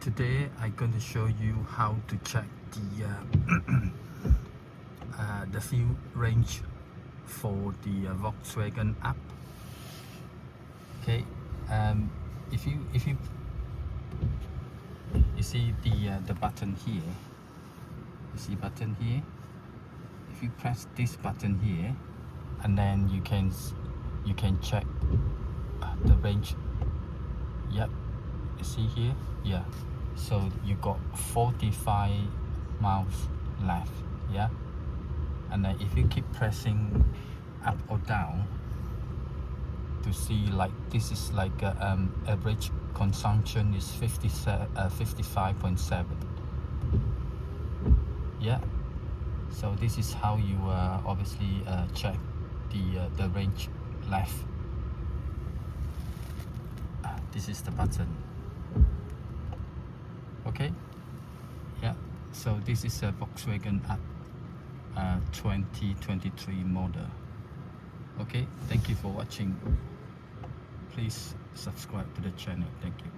Today I'm going to show you how to check the fuel range for the Volkswagen Up. Okay, if you see the button here, you see button here. If you press this button here, and then you can check the range. Yep, you see here. Yeah, so you got 45 miles left. Yeah, and then if you keep pressing up or down to see, like, this is like average consumption is 55.7. yeah, so this is how you obviously check the range left. This is the button. Okay, yeah, so this is a Volkswagen Up 2023 model. Okay, thank you for watching. Please subscribe to the channel. Thank you.